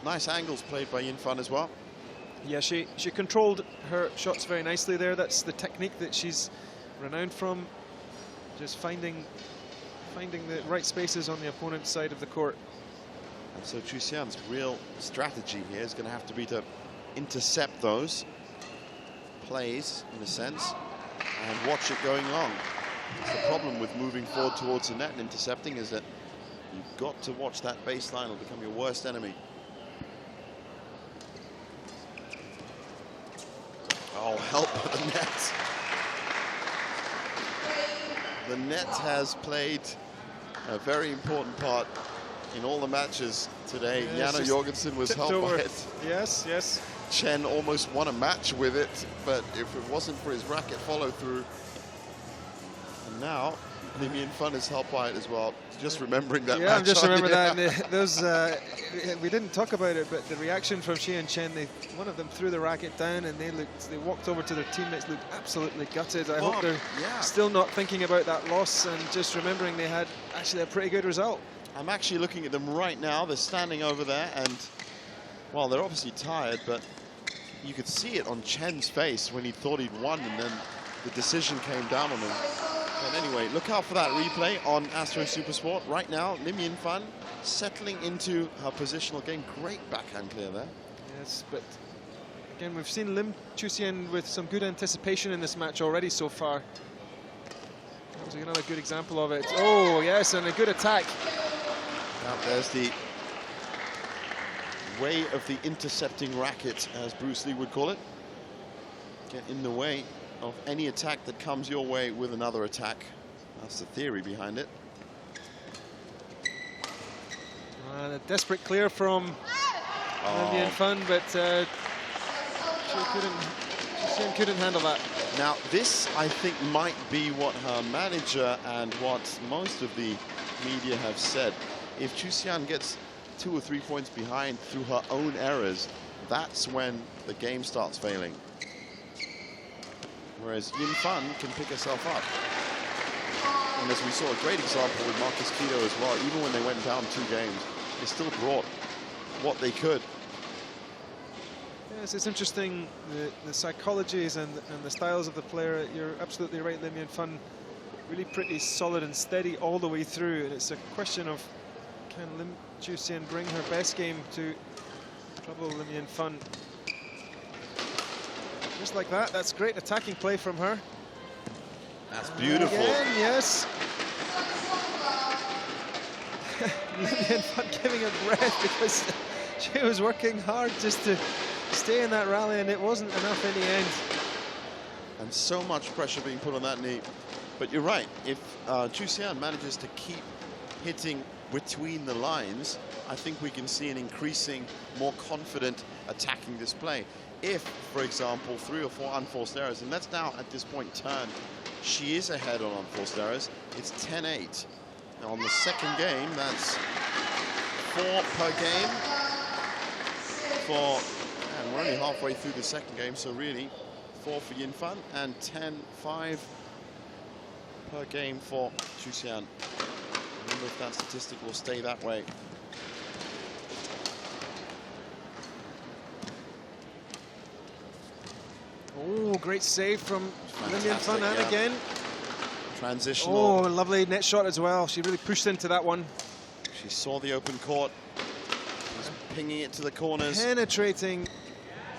Nice angles played by Yinfan as well. Yeah, she controlled her shots very nicely there. That's the technique that she's renowned from. Just finding the right spaces on the opponent's side of the court. And so Chu Xian's real strategy here is going to have to be to intercept those plays, in a sense, and watch it going long. It's the problem with moving forward towards the net and intercepting is that you've got to watch that baseline. It'll become your worst enemy. Oh, help the net. The net has played a very important part in all the matches today. Yeah, Jana Jorgensen was helped by it. Yes, yes. Chen almost won a match with it, but if it wasn't for his racket follow-through. And now, Lim Yinfan is helped by it as well. Just remembering that match. I'm just remembering that. And those, we didn't talk about it, but the reaction from Xie and Chen, one of them threw the racket down and they walked over to their teammates, looked absolutely gutted. I hope they're still not thinking about that loss and just remembering they had actually a pretty good result. I'm actually looking at them right now. They're standing over there and, well, they're obviously tired, but you could see it on Chen's face when he thought he'd won and then the decision came down on him. But anyway, look out for that replay on Astro Supersport. Right now, Lim Yinfan settling into her positional game. Great backhand clear there. Yes, but again, we've seen Lim Chuxian with some good anticipation in this match already so far. That was another good example of it. Oh, yes, and a good attack. Now there's the way of the intercepting racket, as Bruce Lee would call it. Get in the way of any attack that comes your way with another attack. That's the theory behind it. A desperate clear from Lim Yinfan, but Chuxian couldn't handle that. Now this, I think, might be what her manager and what most of the media have said. If Chu Xian gets 2 or 3 points behind through her own errors, that's when the game starts failing. Whereas Yinfan can pick herself up. And as we saw, a great example with Marcus Quito as well, even when they went down 2 games, they still brought what they could. Yes, it's interesting, the psychologies and the styles of the player. You're absolutely right, Lim Yinfan, really pretty solid and steady all the way through, and it's a question of can Lim Chuxian bring her best game to trouble Lim Yinfan. Just like that, that's great attacking play from her. That's beautiful. Again, yes. Lim Yinfan giving her breath because she was working hard just to stay in that rally, and it wasn't enough in the end. And so much pressure being put on that knee. But you're right, if Chu Xian manages to keep hitting between the lines, I think we can see an increasing, more confident attacking display. If, for example, 3 or 4 unforced errors, and that's now at this point turned, she is ahead on unforced errors. It's 10-8. Now on the second game, that's 4 per game. And we're only halfway through the second game, so really 4 for Yinfan and 10-5 per game for Chu Xian. I wonder if that statistic will stay that way. Oh, great save from Lim Yinfan, and again. Transitional. Oh, lovely net shot as well. She really pushed into that one. She saw the open court. She's pinging it to the corners. Penetrating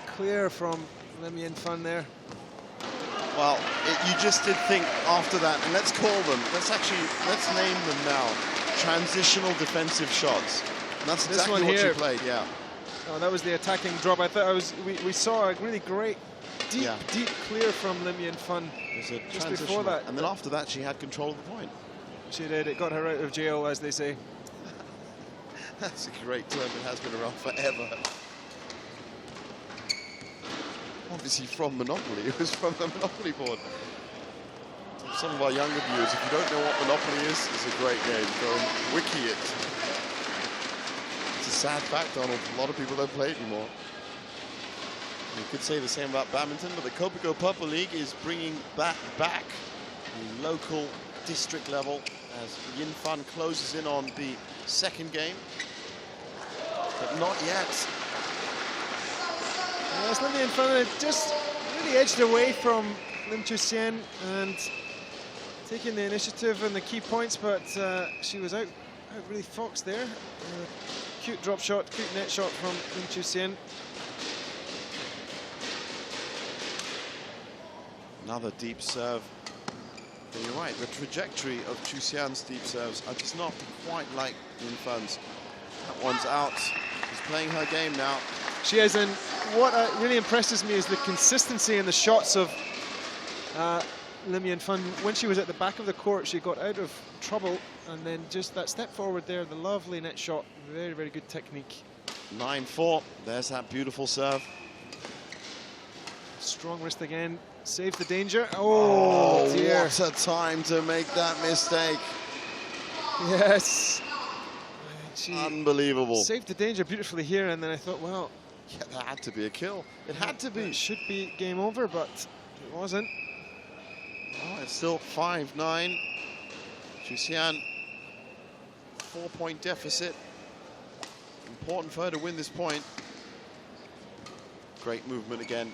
clear from Lim Yinfan there. Well, you just did think after that, and let's call them, let's name them now. Transitional defensive shots. And that's exactly what she played, yeah. Oh, that was the attacking drop. I thought we saw a really great deep clear from Lim Yinfan just before that. And then after that, she had control of the point. She did. It got her out of jail, as they say. That's a great term. It has been around forever. Obviously from Monopoly. It was from the Monopoly board. Some of our younger viewers, if you don't know what Monopoly is, it's a great game. Go and wiki it. It's a sad fact, Donald. A lot of people don't play it anymore. You could say the same about badminton, but the Kopiko Purple League is bringing that back, the local district level, as Yinfan closes in on the second game. but not yet. Yes, Lim Yuan just really edged away from Lim Chu-hsien and taking the initiative and the key points, but she was out really foxed there. Cute drop shot, cute net shot from Lim Chu-hsien. Another deep serve. But you're right, the trajectory of Chu-hsien's deep serves are just not quite like Yin Fun's. That one's out. She's playing her game now. She is, and what really impresses me is the consistency in the shots of Lim Yuan Fun. When she was at the back of the court, she got out of trouble, and then just that step forward there, the lovely net shot, very, very good technique. 9-4, there's that beautiful serve. Strong wrist again, saves the danger. Oh dear. What a time to make that mistake. Yes. She unbelievable. saved the danger beautifully here, and then I thought, well, yeah, that had to be a kill. It had to be. It should be game over, but it wasn't. Oh, it's still 5-9. Chu-hsien, 4-point deficit. Important for her to win this point. Great movement again.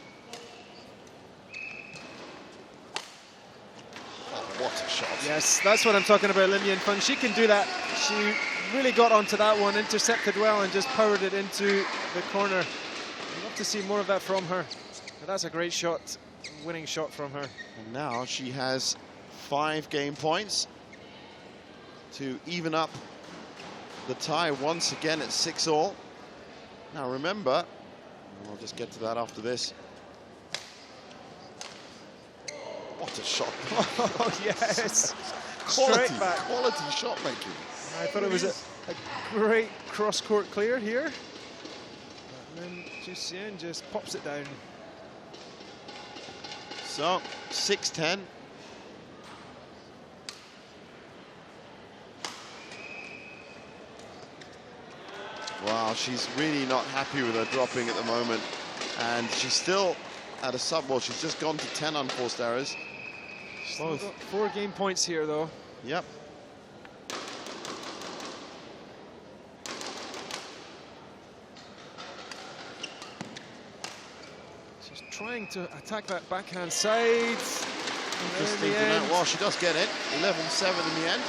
Oh, what a shot. Yes, that's what I'm talking about, Lim Yuan Fun. She can do that. She really got onto that one, intercepted well, and just powered it into the corner. I'd love to see more of that from her. But that's a great shot, winning shot from her. And now she has 5 game points to even up the tie once again at 6-all. Now remember, we'll just get to that after this. What a shot. Oh, yes. Quality, Straight back. quality shot making. I thought it was a great cross-court clear here. But then Chu-hsien just pops it down. So, 6-10. Wow, she's really not happy with her dropping at the moment. And she's still at a sub, well, she's just gone to 10 unforced errors. Still got 4 game points here, though. Yep. She's trying to attack that backhand side. Interesting for that. Well, she does get it. 11-7 in the end.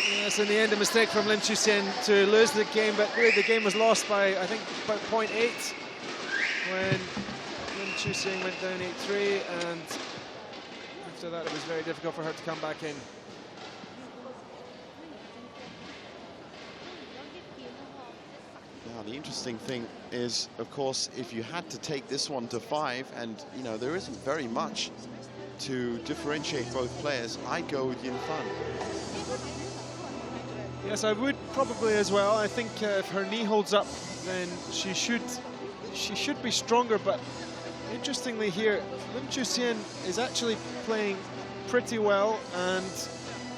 Yes, in the end, a mistake from Lim Chu-hsien to lose the game, but really the game was lost by, I think, about 0.8 when Lim Chu-hsien went down 8-3, and after that it was very difficult for her to come back in. Now, the interesting thing is, of course, if you had to take this one to 5, and, you know, there isn't very much to differentiate both players, I'd go with Yin Fun. Yes, I would probably as well. I think if her knee holds up, then she should be stronger. But interestingly here, Lim Chu-hsien is actually playing pretty well and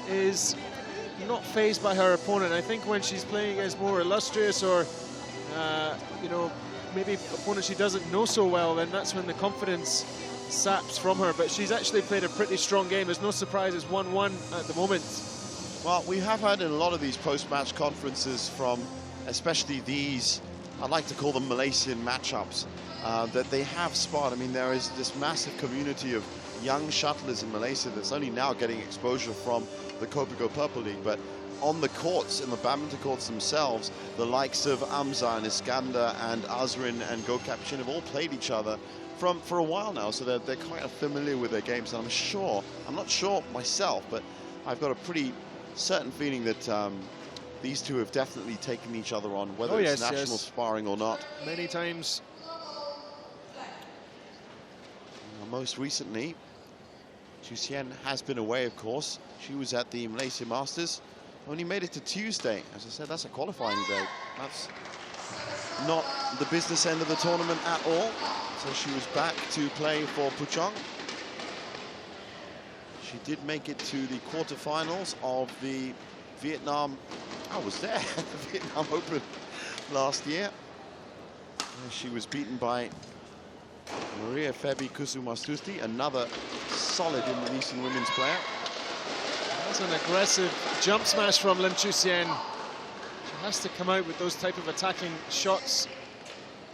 is not fazed by her opponent. I think when she's playing against more illustrious or you know, maybe opponents she doesn't know so well, then that's when the confidence saps from her. But she's actually played a pretty strong game. There's no surprise, it's 1-1 at the moment. Well, we have had in a lot of these post-match conferences from, especially these, I like to call them Malaysian matchups, that they have sparred. I mean, there is this massive community of young shuttlers in Malaysia that's only now getting exposure from the Kopiko Purple League, but on the courts, in the badminton courts themselves, the likes of Amza and Iskander and Azrin and Gokap Chin have all played each other for a while now, so they're quite familiar with their games. And I'm not sure myself, but I've got a pretty certain feeling that these two have definitely taken each other on, whether it's national sparring or not. Many times. Most recently, Chu-hsien has been away, of course. She was at the Malaysia Masters. Only made it to Tuesday. As I said, that's a qualifying day. That's not the business end of the tournament at all. So she was back to play for Puchong. She did make it to the quarterfinals of the Vietnam, I was there, the Vietnam Open last year. She was beaten by Maria Febi Kusumastuti, another solid Indonesian women's player. That's an aggressive jump smash from Lim Chu-hsien. has to come out with those type of attacking shots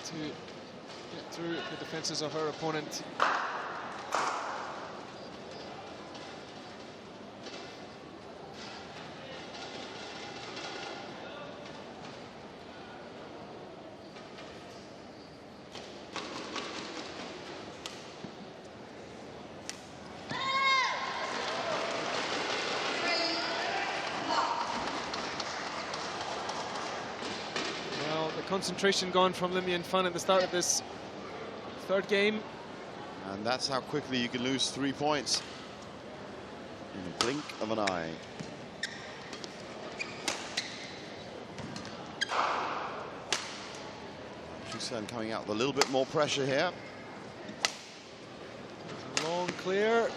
to get through the defenses of her opponent. Concentration gone from Lim Yin Fan at the start of this third game. And that's how quickly you can lose 3 points in the blink of an eye. Chusan coming out with a little bit more pressure here. Long clear,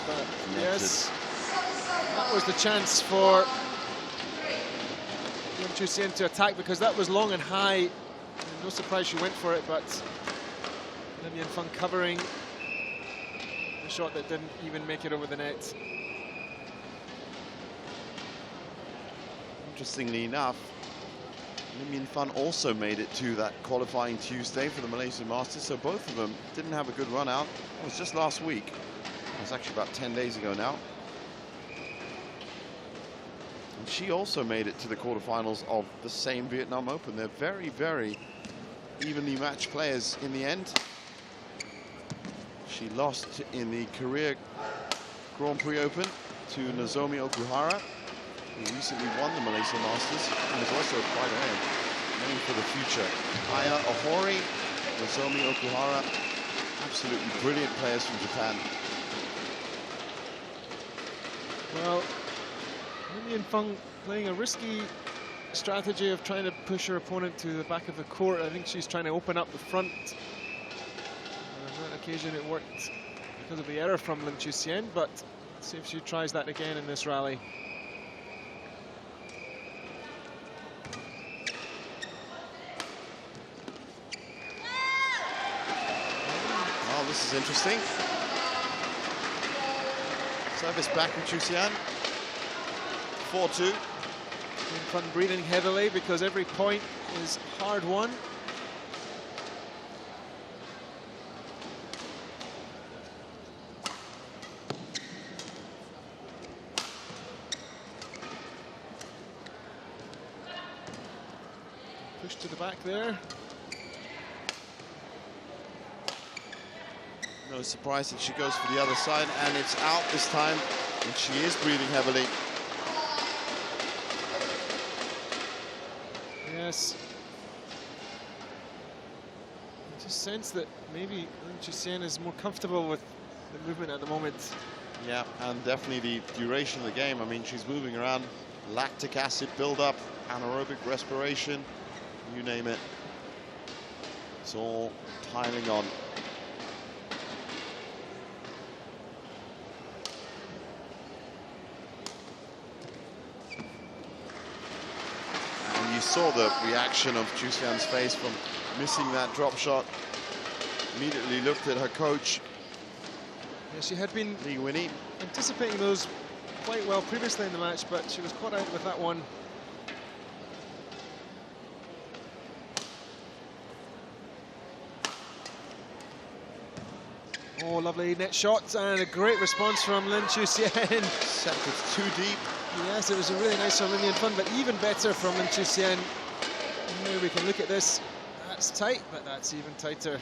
but yes, that was the chance for Chusan to attack, because that was long and high. And no surprise she went for it, but Lim Yin Fan covering the shot that didn't even make it over the net. Interestingly enough, Lim Yin Fan also made it to that qualifying Tuesday for the Malaysian Masters, so both of them didn't have a good run out. It was just last week. It was actually about 10 days ago now. She also made it to the quarterfinals of the same Vietnam Open. They're very, very evenly matched players in the end. She lost in the Korea Grand Prix Open to Nozomi Okuhara, who recently won the Malaysian Masters and is also, by the way, known for the future. Aya Ohori, Nozomi Okuhara, absolutely brilliant players from Japan. Well, Lim Yin Fan playing a risky strategy of trying to push her opponent to the back of the court. I think she's trying to open up the front. On that occasion it worked because of the error from Lim Chusan, but let's see if she tries that again in this rally. Oh, this is interesting. Service back from Chusan. 4-2. Fan breathing heavily because every point is hard won. Push to the back there. No surprise that she goes for the other side, and it's out this time, and she is breathing heavily. Yes. I just sense that maybe Lim Chusan is more comfortable with the movement at the moment. Yeah, and definitely the duration of the game. I mean, she's moving around, lactic acid buildup, anaerobic respiration, you name it. It's all piling on. You saw the reaction of Chusan's face from missing that drop shot. Immediately looked at her coach. Yeah, she had been Lee Winnie anticipating those quite well previously in the match, but she was caught out with that one. Oh, lovely net shots and a great response from Lim Chusan. Set it too deep. Yes, it was a really nice from Lim Yin Fan, but even better from Lim Chusan. Here we can look at this. That's tight, but that's even tighter.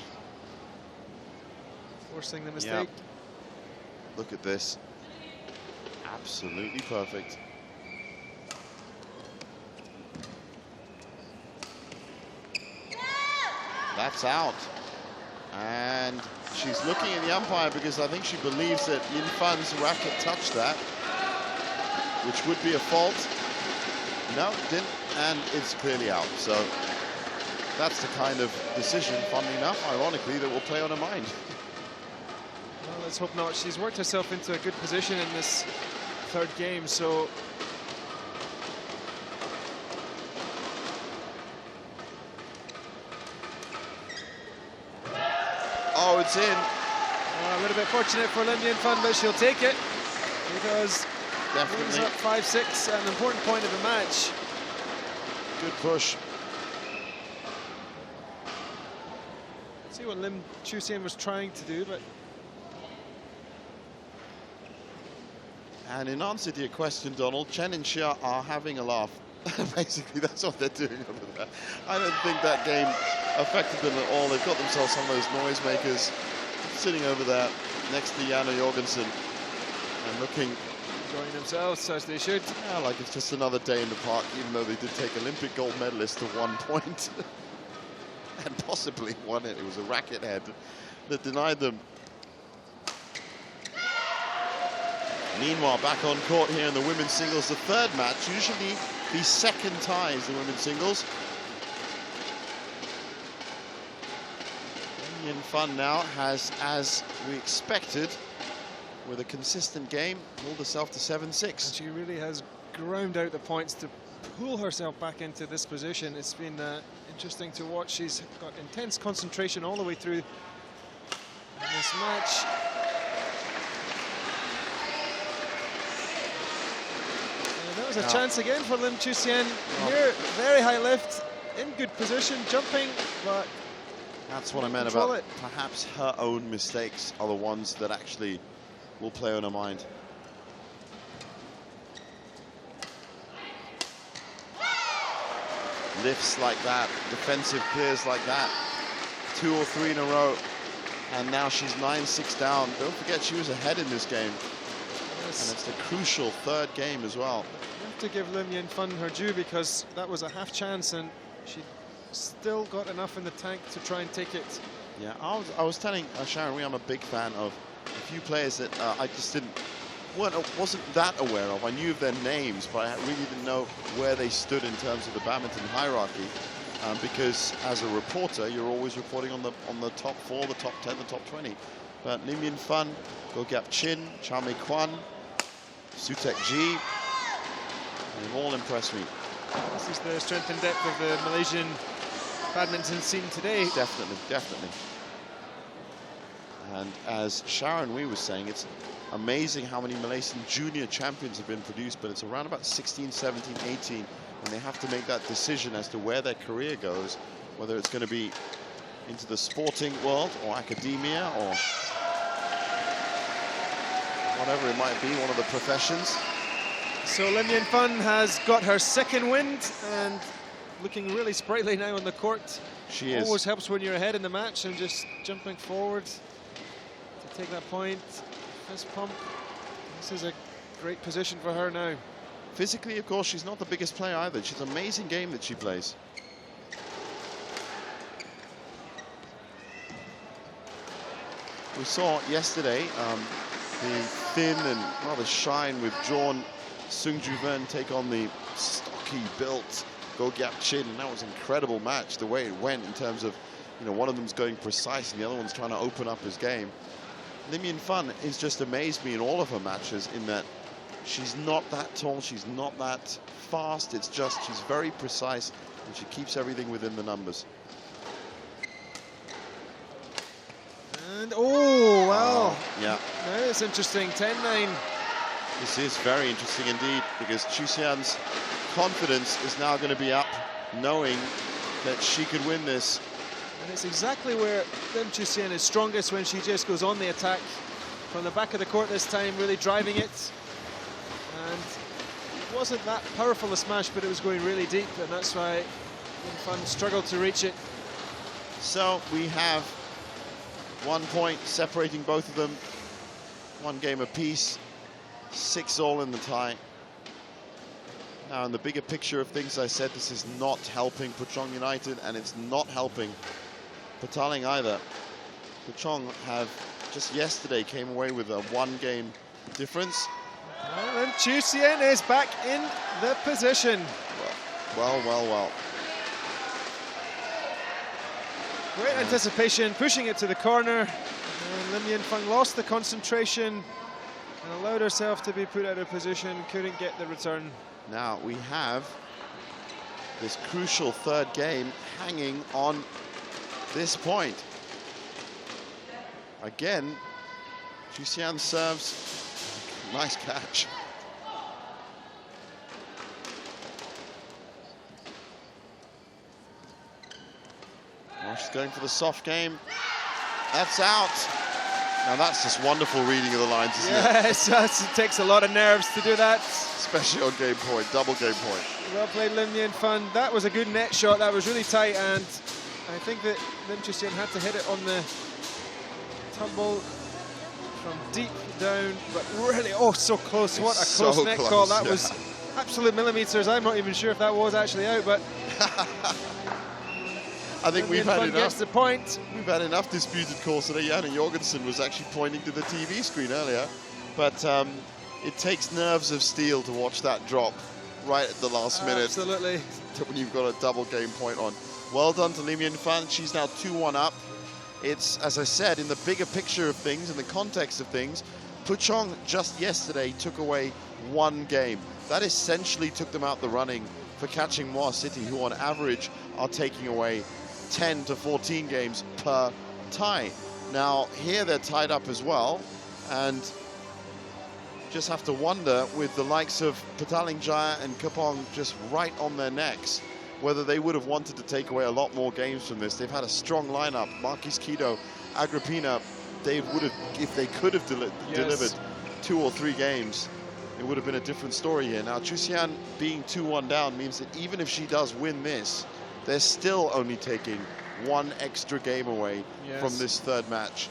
Forcing the mistake. Yep. Look at this. Absolutely perfect. That's out. And she's looking at the umpire because I think she believes that Yin Fan's racket touched that, which would be a fault. No, it didn't, and it's clearly out. So that's the kind of decision, funnily enough, ironically, that will play on her mind. Well, let's hope not. She's worked herself into a good position in this third game, so oh, it's in. a little bit fortunate for Lim Yin Fan, but she'll take it because Definitely. up 5-6 at an important point of the match. Good push. See what Lim Chusian was trying to do, but... And in answer to your question, Donald, Chen and Xia are having a laugh. Basically, that's what they're doing over there. I don't think that game affected them at all. They've got themselves some of those noisemakers sitting over there next to Jana Jorgensen and looking... enjoying themselves, as they should. Yeah, like it's just another day in the park, even though they did take Olympic gold medalist to 1 point. And possibly won it. It was a racket head that denied them. Meanwhile, back on court here in the women's singles, the third match, usually the second ties in women's singles. Yin Fun now has, as we expected, with a consistent game, pulled herself to 7-6. She really has ground out the points to pull herself back into this position. It's been interesting to watch. She's got intense concentration all the way through this match. And that was a chance again for Lim Chusian. Here, very high lift, in good position, jumping, but that's what I meant about perhaps her own mistakes are the ones that actually will play on her mind. Lifts like that, defensive clears like that, 2 or 3 in a row, and now she's 9-6 down. Don't forget she was ahead in this game, and it's the crucial third game as well. You have to give Lim Yin Fun her due, because that was a half chance and she still got enough in the tank to try and take it. Yeah, I was telling Sharon I'm a big fan of a few players that I just wasn't that aware of. I knew of their names, but I really didn't know where they stood in terms of the badminton hierarchy. Because as a reporter, you're always reporting on the top 4, the top 10, the top 20. But Lim Yin Fun, Go Gap Chin, Cha Mei Kwan, Sutek Ji, they've all impressed me. This is the strength and depth of the Malaysian badminton scene today. Definitely, definitely. And as Sharon Wee was saying, it's amazing how many Malaysian junior champions have been produced, but it's around about 16, 17, 18, and they have to make that decision as to where their career goes, whether it's going to be into the sporting world or academia or whatever it might be, one of the professions. So Lim Yin Fun has got her second wind and looking really sprightly now on the court. She is. Always helps when you're ahead in the match and just jumping forward to take that point. Fist pump. This is a great position for her now. Physically, of course, she's not the biggest player either. She's an amazing game that she plays. We saw yesterday the thin and rather shine withdrawn Sung Ju Ven take on the stocky built Go Gap Chin, and that was an incredible match the way it went in terms of, you know, one of them's going precise and the other one's trying to open up his game. Lim Yin Fun has just amazed me in all of her matches in that she's not that tall, she's not that fast, it's just she's very precise and she keeps everything within the numbers. And oh, wow. Yeah. Now it's interesting, 10-9. This is very interesting indeed, because Chusian's confidence is now going to be up, knowing that she could win this. And it's exactly where Lim Chusian is strongest, when she just goes on the attack from the back of the court this time, really driving it. And it wasn't that powerful a smash, but it was going really deep, and that's why Yin Fun struggled to reach it. So we have 1 point separating both of them, 1 game apiece, 6-all in the tie. Now, in the bigger picture of things, I said this is not helping Puchong United, and it's not helping Petaling either. Puchong have just yesterday came away with a 1-game difference. Well, and Chusian is back in the position. Well. Great anticipation, pushing it to the corner. And Lim Yin Fun lost the concentration and allowed herself to be put out of position, couldn't get the return. Now we have this crucial third game hanging on this point. Again, Chusian serves. Nice catch. going for the soft game. That's out. Now that's just wonderful reading of the lines, isn't it? Yes, it takes a lot of nerves to do that. Especially on game point, double game point. Well played, Lim Yen Fan. That was a good net shot. That was really tight, and I think that Lim Chu Sien had to hit it on the tumble from deep down, but really, oh, so close. What a close net call. That was absolute millimeters. I'm not even sure if that was actually out, but I think we've had enough. Gets the point. We've had enough disputed calls today. Janne Jorgensen was actually pointing to the TV screen earlier, but it takes nerves of steel to watch that drop right at the last minute. Absolutely. When you've got a double game point on. Well done to Lim Yen Fan. She's now 2-1 up. It's, as I said, in the bigger picture of things, in the context of things, Puchong just yesterday took away 1 game. That essentially took them out the running for catching Moa City, who on average are taking away 10 to 14 games per tie. Now, here they're tied up as well, and just have to wonder, with the likes of Petaling Jaya and Kopiko just right on their necks, whether they would have wanted to take away a lot more games from this. They've had a strong lineup. Marquis Kido, Agrippina, they would have, if they could have delivered 2 or 3 games, it would have been a different story here. Now, Chu Sian being 2-1 down means that even if she does win this, they're still only taking 1 extra game away from this 3rd match.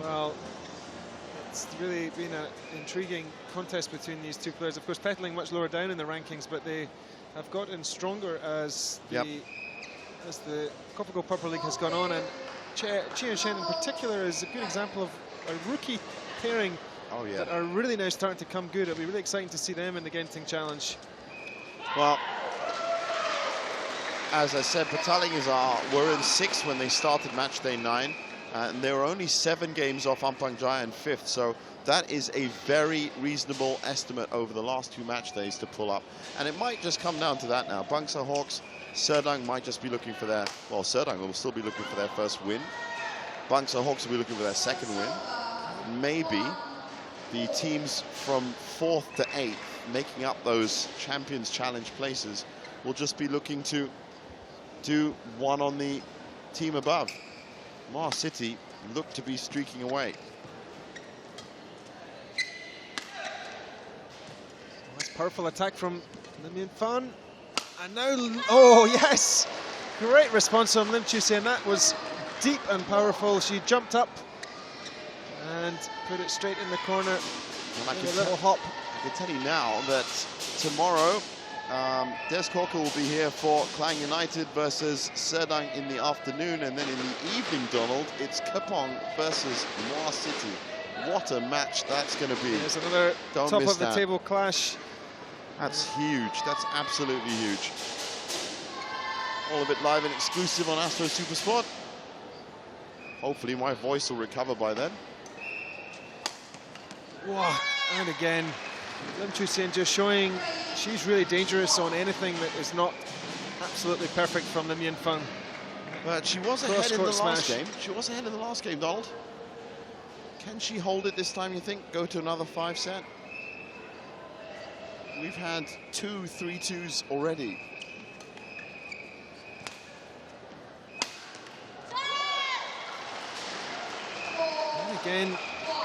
Well, it's really been an intriguing contest between these 2 players. Of course, Petaling much lower down in the rankings, but they have gotten stronger as the Kopiko Purple League has gone on, and Qian Shen in particular is a good example of a rookie pairing that are really now starting to come good. It'll be really exciting to see them in the Genting Challenge. Well, as I said, Petaling were in 6th when they started match day 9, and they were only 7 games off Ampang Jaya in 5th, so that is a very reasonable estimate over the last 2 match days to pull up. And it might just come down to that now. Bangsa Hawks, Serdang might just be looking for their, well, Serdang will still be looking for their 1st win. Bangsa Hawks will be looking for their 2nd win. Maybe the teams from 4th to 8th, making up those Champions Challenge places, will just be looking to do one on the team above. Moa City look to be streaking away. Nice powerful attack from Lim Yen Fan. And now, oh yes! Great response from Lim Chu Sien. That was deep and powerful. She jumped up and put it straight in the corner. And a little hop. I can tell you now that tomorrow, Des Korka will be here for Klang United versus Serdang in the afternoon, and then in the evening, Donald, it's Kopiko versus Moa City. What a match that's going to be. There's another top of the table clash. That's huge. That's absolutely huge. All of it live and exclusive on Astro Supersport. Hopefully my voice will recover by then. Wow. And again, Lim Chu Sien just showing she's really dangerous on anything that is not absolutely perfect from Lim Yen Fan. But she was ahead in the last game. She was ahead in the last game, Donald. Can she hold it this time, you think? Go to another 5 set? We've had 2 3-2s already. And again,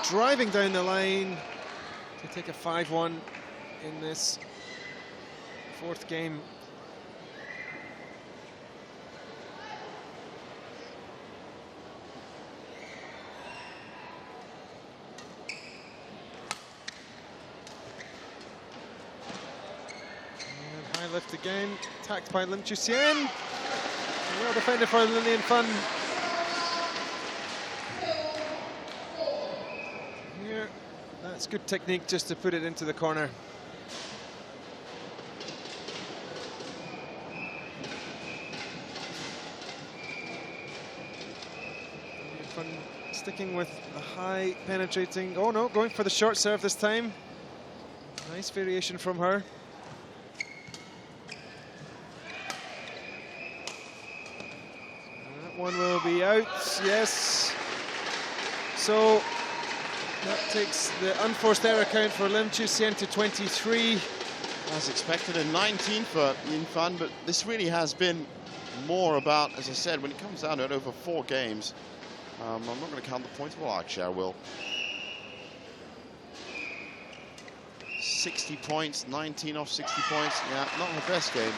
driving down the line to take a 5-1 in this 4th game. And high lift again, attacked by Lim Chu Sien. Well defended for Lim Yen Fan. That's good technique just to put it into the corner. Sticking with a high penetrating, oh no, going for the short serve this time. Nice variation from her. That one will be out, yes. So that takes the unforced error count for Lim Chu Sien to 23. As expected, a 19 for Yen Fan, but this really has been more about, as I said, when it comes down to it over 4 games, I'm not going to count the points. Well, actually, I will. 60 points, 19 off 60 points. Yeah, not her best game.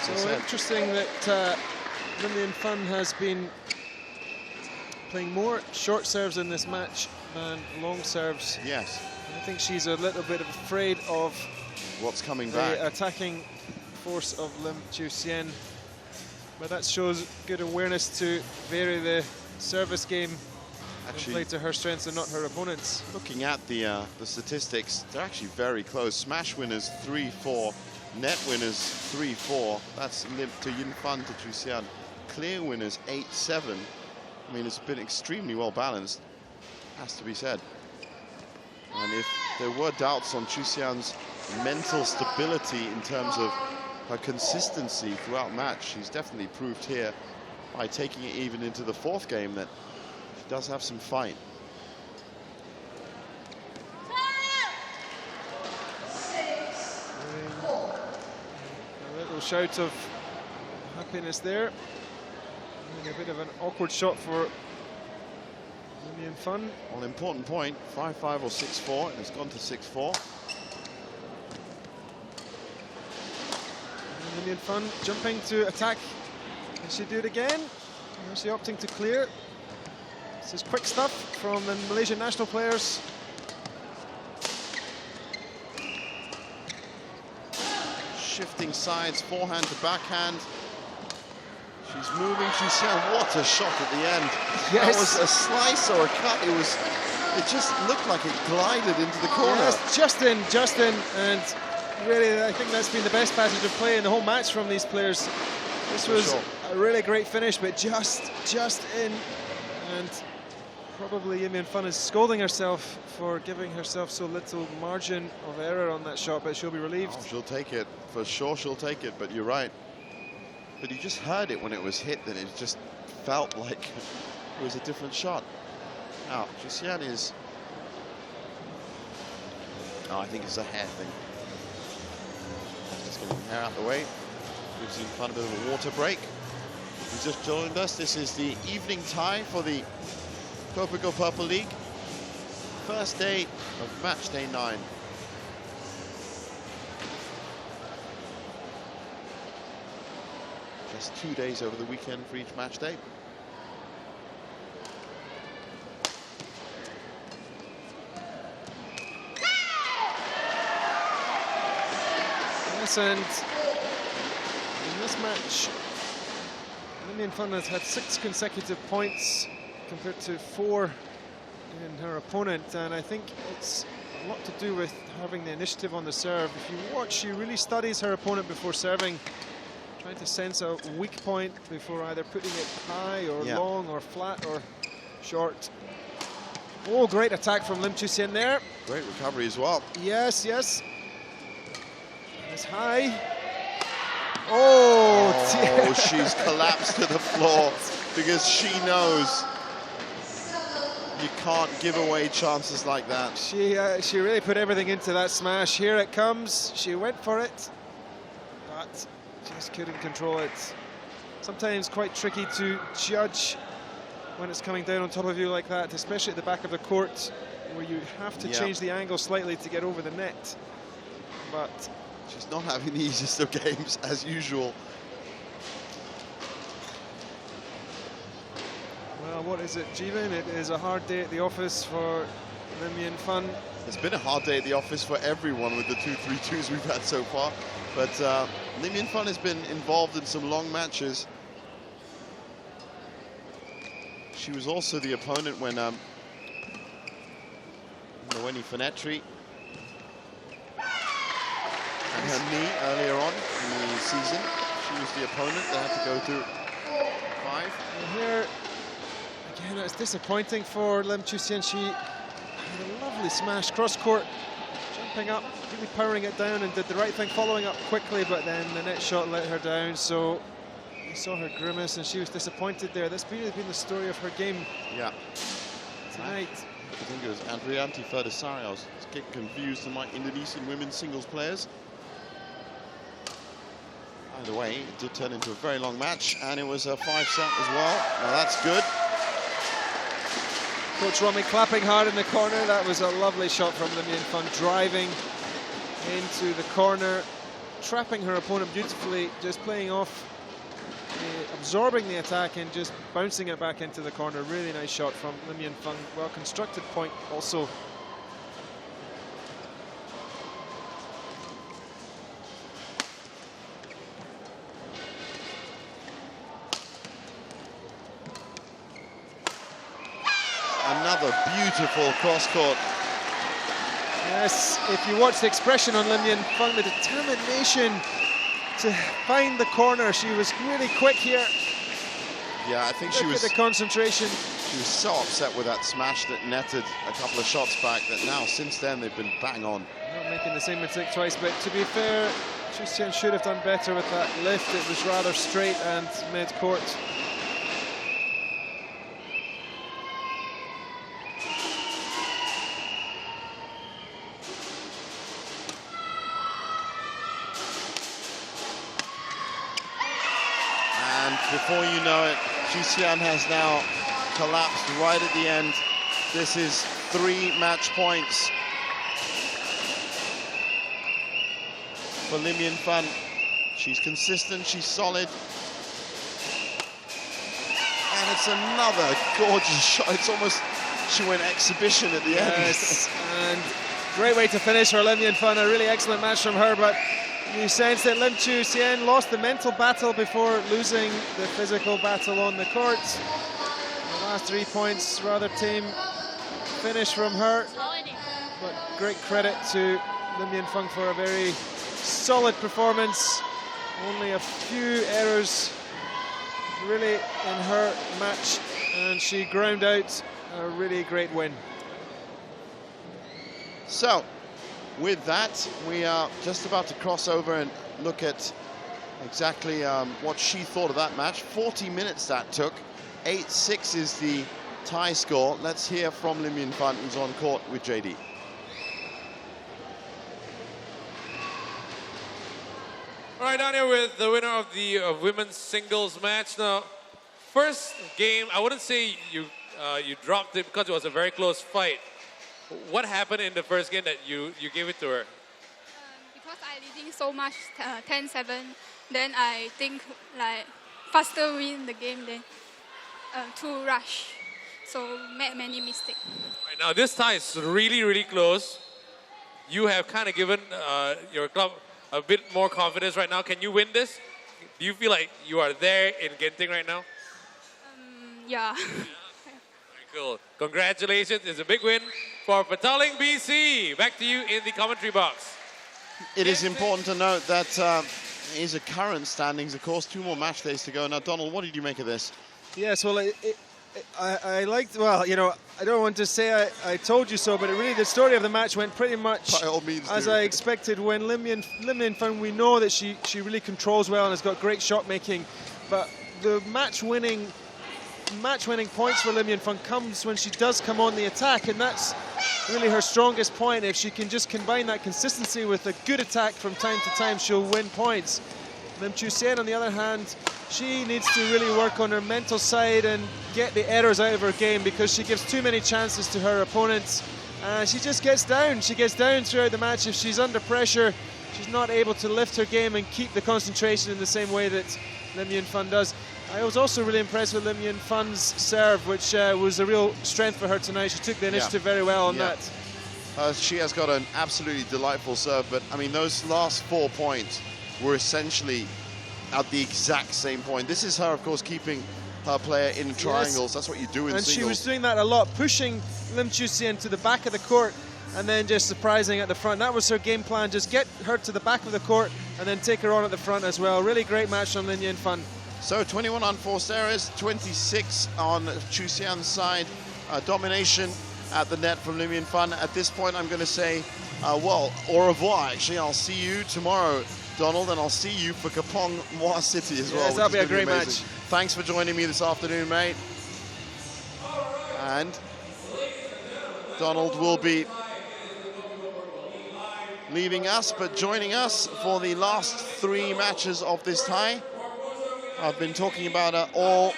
So interesting that Lim Yuan Fun has been playing more short serves in this match than long serves. Yes. I think she's a little bit afraid of what's coming the back. Attacking force of Lim Chu-hsien. But that shows good awareness to vary the service game and play to her strengths and not her opponents. Looking at the statistics, they're actually very close. Smash winners 3-4, net winners 3-4. That's to Yin Fan to Chu-hsien. Clear winners 8-7. I mean, it's been extremely well balanced, has to be said. And if there were doubts on Chu-hsien's mental stability in terms of her consistency throughout match, she's definitely proved here by taking it even into the 4th game that she does have some fight. A little shout of happiness there. And a bit of an awkward shot for Lim Yuan Fun. Well, important point, 5-5 or 6-4, and it's gone to 6-4. Lim Yuan Fun jumping to attack. Can she do it again? Or is she opting to clear? This is quick stuff from the Malaysian national players. Shifting sides, forehand to backhand. She's moving, what a shot at the end. Yes. That was a slice or a cut. It just looked like it glided into the corner. Yes, just in, and really I think that's been the best passage of play in the whole match from these players. This was a really great finish, but just in, and probably Lim Yuan Fun is scolding herself for giving herself so little margin of error on that shot, but she'll be relieved. Oh, she'll take it, for sure she'll take it, but you're right. But you just heard it when it was hit, and it just felt like it was a different shot. Now, Chu-hsien is... Oh, I think it's a hair thing. Just getting the hair out the way. Gives Yin Fan a bit of a water break. He's just joined us. This is the evening tie for the Kopiko Purple League. First day of match day 9. Just 2 days over the weekend for each match day. Yes, and in this match, Lim Yuan Fun has had 6 consecutive points compared to 4 in her opponent, and I think it's a lot to do with having the initiative on the serve. If you watch, she really studies her opponent before serving, trying to sense a weak point before either putting it high or long or flat or short. Oh, great attack from Lim Chu-hsien there. Great recovery as well. Yes, yes. It's high. Oh, she's collapsed to the floor because she knows you can't give away chances like that. She really put everything into that smash. Here it comes. She went for it, but just couldn't control it. Sometimes quite tricky to judge when it's coming down on top of you like that, especially at the back of the court, where you have to change the angle slightly to get over the net. But she's not having the easiest of games, as usual. Well, what is it, Jeevan? It is a hard day at the office for Lim Yuan Fun. It's been a hard day at the office for everyone with the 2-3-2s we've had so far. But Lim Yuan Fun has been involved in some long matches. She was also the opponent when Noemi Finetri and her knee earlier on in the season. She was the opponent. They had to go through 5. And here, again, it's disappointing for Lim Chu-hsien. She had a lovely smash cross-court, jumping up, really powering it down, and did the right thing, following up quickly, but then the net shot let her down. So you saw her grimace, and she was disappointed there. That's really been the story of her game tonight. I think it was Andrianti Ferdisari. I was getting confused in my Indonesian women's singles players. Either way, it did turn into a very long match, and it was a 5-set as well. Now that's good. Coach Romy clapping hard in the corner. That was a lovely shot from Lim Yin Fun, driving into the corner, trapping her opponent beautifully, just playing off, absorbing the attack and just bouncing it back into the corner. Really nice shot from Lim Yin Fun. Well constructed point also. Another beautiful cross-court. Yes, if you watch the expression on Lim Yin Fun, the determination to find the corner. She was really quick here. Yeah, I think she Look was... at the concentration. She was so upset with that smash that netted a couple of shots back that now, since then, they've been bang on. Not making the same mistake twice, but to be fair, Chu Xian should have done better with that lift. It was rather straight and mid-court. Before you know it, Chu Xian has now collapsed right at the end. This is 3 match points for Lim Yin Fun. She's consistent, she's solid. And it's another gorgeous shot. It's almost, she went exhibition at the end. Yes, and great way to finish for Lim Yin Fun. A really excellent match from her, but you sense that Lim Chu Xian lost the mental battle before losing the physical battle on the court. The last 3 points, rather tame finish from her. But great credit to Lim Yin Fung for a very solid performance. Only a few errors really in her match, and she ground out a really great win. So, with that, we are just about to cross over and look at exactly what she thought of that match. 40 minutes that took. 8-6 is the tie score. Let's hear from Lim Yin Fun, who's on court with JD. All right, down here with the winner of the women's singles match. Now, first game, I wouldn't say you dropped it because it was a very close fight. What happened in the first game that you gave it to her? Because I leading so much, 10-7, then I think like faster win the game than too rush. So made many mistakes. Right, now this tie is really, really close. You have kind of given your club a bit more confidence right now. Can you win this? Do you feel like you are there in Genting right now? Yeah. Very cool. Congratulations. It's a big win for Petaling BC. Back to you in the commentary box. It is important to note that is a current standings, of course, 2 more match days to go. Now, Donald, what did you make of this? Yes, well, I liked, well, you know, I don't want to say I told you so, but really the story of the match went pretty much by all means as I expected. When Lim Yin Fun, we know that she really controls well and has got great shot making, but the match-winning points for Lim Yin Fun comes when she does come on the attack, and that's really her strongest point. If she can just combine that consistency with a good attack from time to time, she'll win points. Lim Chu Xian, on the other hand, she needs to really work on her mental side and get the errors out of her game, because she gives too many chances to her opponents. She just gets down. She gets down throughout the match. If she's under pressure, she's not able to lift her game and keep the concentration in the same way that Lim Yin Fun does. I was also really impressed with Lim Yin Fun's serve, which was a real strength for her tonight. She took the initiative very well on that. She has got an absolutely delightful serve, but I mean, those last 4 points were essentially at the exact same point. This is her, of course, keeping her player in triangles. Yes. That's what you do in singles. And she was doing that a lot, pushing Lim Chu Xian to the back of the court and then just surprising at the front. That was her game plan, just get her to the back of the court and then take her on at the front as well. Really great match on Lim Yin Fun. So 21 unforced errors, 26 on Chu Xian's side. Domination at the net from Lim Yin Fun. At this point, I'm going to say, well, au revoir. Actually, I'll see you tomorrow, Donald, and I'll see you for Kapong Moa City as well. Yes, that'll be a great match. Thanks for joining me this afternoon, mate. And Donald will be leaving us, but joining us for the last 3 matches of this tie. I've been talking about it all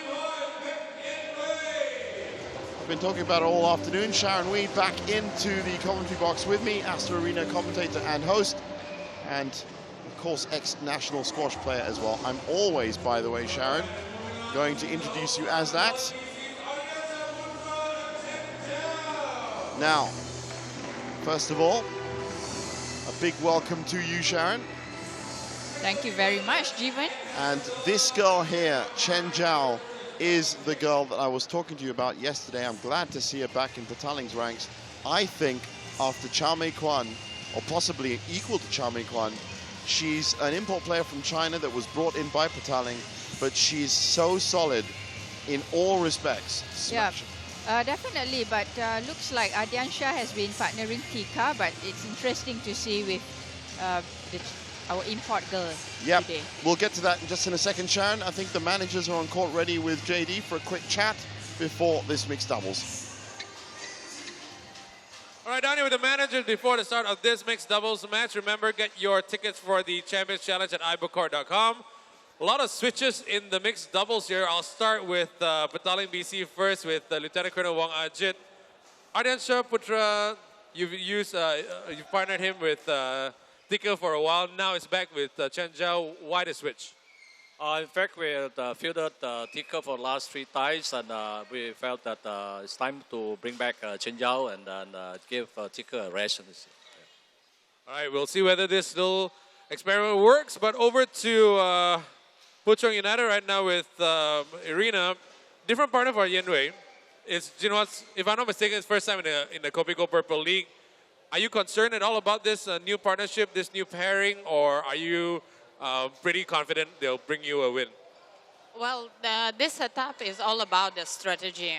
afternoon. Sharon Weed back into the commentary box with me, Astor Arena commentator and host, and of course ex-national squash player as well. I'm always, by the way, Sharon, going to introduce you as that. Now, first of all, a big welcome to you, Sharon. Thank you very much, Jeevan. And this girl here, Chen Zhao, is the girl that I was talking to you about yesterday. I'm glad to see her back in Petaling's ranks. I think after Chao Mei Kwan, or possibly equal to Chao Mei Kwan, she's an import player from China that was brought in by Petaling, but she's so solid in all respects. Yeah, definitely. But looks like Ardiansha has been partnering Tika, but it's interesting to see with our import girl today. We'll get to that just in a second, Sharon. I think the managers are on court ready with JD for a quick chat before this mixed doubles. All right, down here with the managers before the start of this mixed doubles match. Remember, get your tickets for the Champions Challenge at ibookcourt.com. A lot of switches in the mixed doubles here. I'll start with Petaling BC first with Lieutenant Colonel Wong Ajit. Ardiansha Putra, you've partnered him with Tika for a while. Now it's back with Chen Zhao. Why the switch? In fact, we fielded Tika for the last 3 ties, and we felt that it's time to bring back Chen Zhao and give Tika a rest. All right, we'll see whether this little experiment works. But over to Puchong United right now with Irina. Different partner for Yen Wei. It's, you know, if I'm not mistaken, it's first time in the Kopiko Purple League. Are you concerned at all about this new partnership, this new pairing, or are you pretty confident they'll bring you a win? Well, this setup is all about the strategy.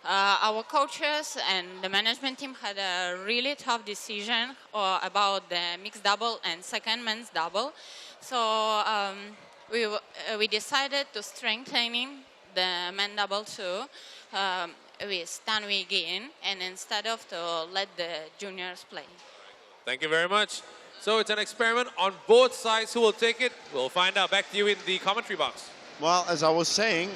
Our coaches and the management team had a really tough decision about the mixed double and second men's double. So we decided to strengthening the men double too. With Tanwi Gin, and instead of to let the juniors play. Thank you very much. So it's an experiment on both sides. Who will take it? We'll find out. Back to you in the commentary box. Well, as I was saying,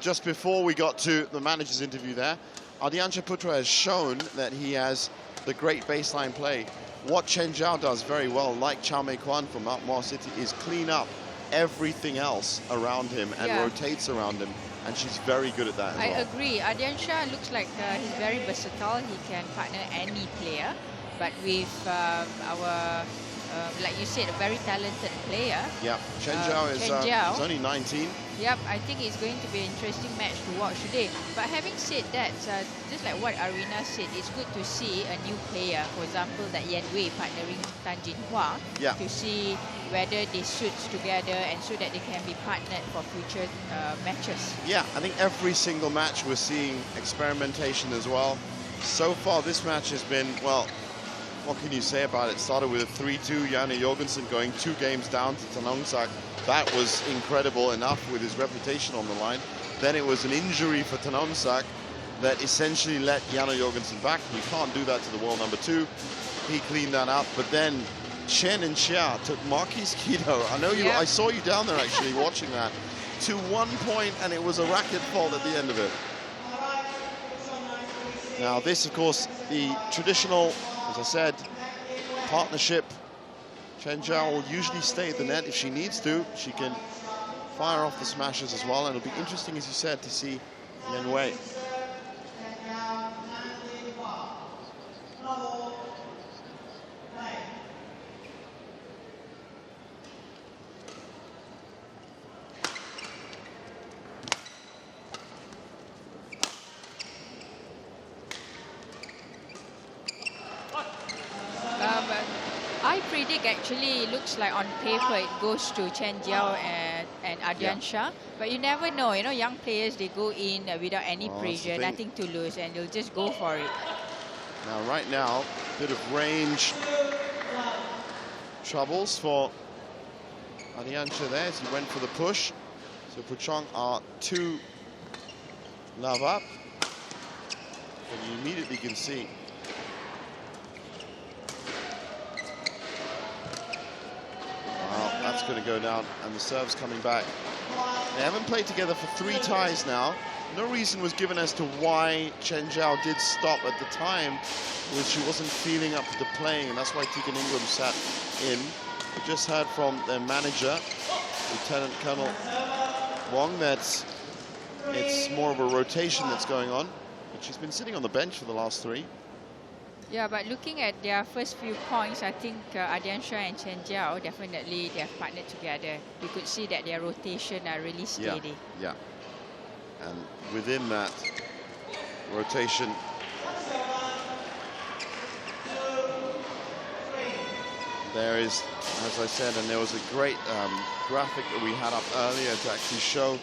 just before we got to the manager's interview there, Ardiansha Putra has shown that he has the great baseline play. What Chen Zhao does very well, like Chao Mei Kwan from Mount Moore City, is clean up everything else around him and rotates around him. And she's very good at that as well. I agree. Ardiansha looks like he's very versatile. He can partner any player. But with our, like you said, a very talented player. Yeah, Chen Zhao is only 19. Yep, I think it's going to be an interesting match to watch today. But having said that, just like what Arina said, it's good to see a new player. For example, that Yen Wei partnering Tan Jin Hua to see whether they suit together and so that they can be partnered for future matches. Yeah, I think every single match we're seeing experimentation as well. So far, this match has been, well, what can you say about it? Started with a 3-2, Janne Jorgensen going 2 games down to Tanongsak. That was incredible enough with his reputation on the line. Then it was an injury for Tanongsak that essentially let Janne Jorgensen back. You can't do that to the world number 2. He cleaned that up, but then Chen and Xia took Marquis Kido. I know you. I saw you down there actually watching that to 1 point, and it was a racket fault at the end of it. Now this, of course, the traditional, as I said, partnership. Chen Zhao will usually stay at the net if she needs to. She can fire off the smashes as well, and it'll be interesting, as you said, to see Yen Wei. I predict actually it looks like on paper it goes to Chen Zhao and Ardiansha, but you never know. You know, young players, they go in without any pressure, nothing to lose, and they'll just go for it. Now, right now, a bit of range troubles for Ardiansha there as he went for the push. So Puchong are 2 love up, and you immediately can see going to go down, and the serve's coming back. They haven't played together for 3 ties now. No reason was given as to why Chen Zhao did stop at the time, was she wasn't feeling up to playing, and that's why Tegan Ingram sat in. We just heard from their manager, Lieutenant Colonel Wong, that it's more of a rotation that's going on, but she's been sitting on the bench for the last 3. Yeah, but looking at their first few points, I think Ardiansha and Chen Jiao, definitely they have partnered together. You could see that their rotation are really steady. Yeah. And within that rotation, there is, as I said, and there was a great graphic that we had up earlier to actually show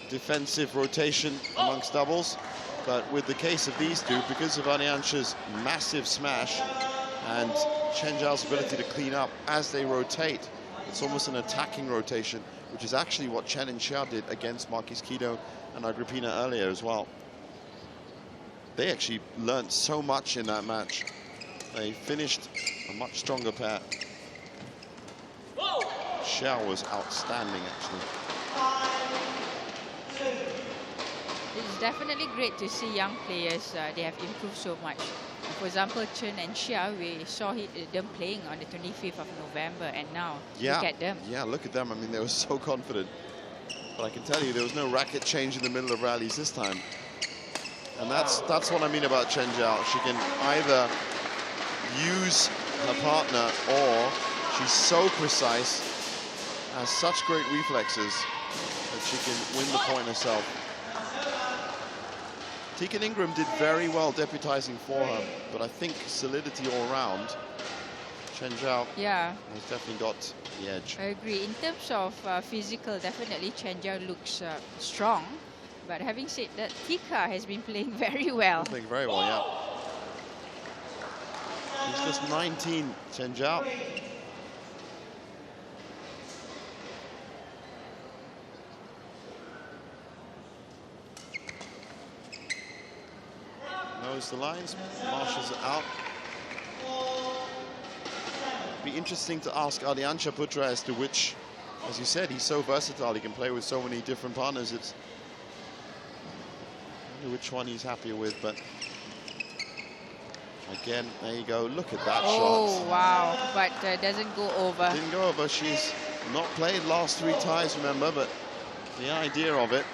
defensive rotation amongst doubles. But with the case of these two, because of Ardiansha's massive smash and Chen Zhao's ability to clean up as they rotate, it's almost an attacking rotation, which is actually what Chen and Xia did against Marquis Kido and Agrippina earlier as well. They actually learned so much in that match. They finished a much stronger pair. Xia was outstanding, actually. It's definitely great to see young players, they have improved so much. For example, Chen and Xia, we saw them playing on the 25th of November, and now look at them. Yeah, look at them. I mean, they were so confident. But I can tell you, there was no racket change in the middle of rallies this time. And that's what I mean about Chen Zhao. She can either use her partner, or she's so precise, has such great reflexes, that she can win the point herself. Tegan Ingram did very well deputizing for her, but I think solidity all round, Chen Zhao has definitely got the edge. I agree. In terms of physical, definitely Chen Zhao looks strong. But having said that, Tika has been playing very well. Playing very well, yeah. He's just 19, Chen Zhao. Knows the lines, marshes it out. Be interesting to ask Ardiansha Putra as to which, as you said, he's so versatile, he can play with so many different partners. It's I wonder which one he's happier with, but again, there you go, look at that shot. Oh, wow, but doesn't go over. Didn't go over. She's not played last 3 ties, remember, but the idea of it.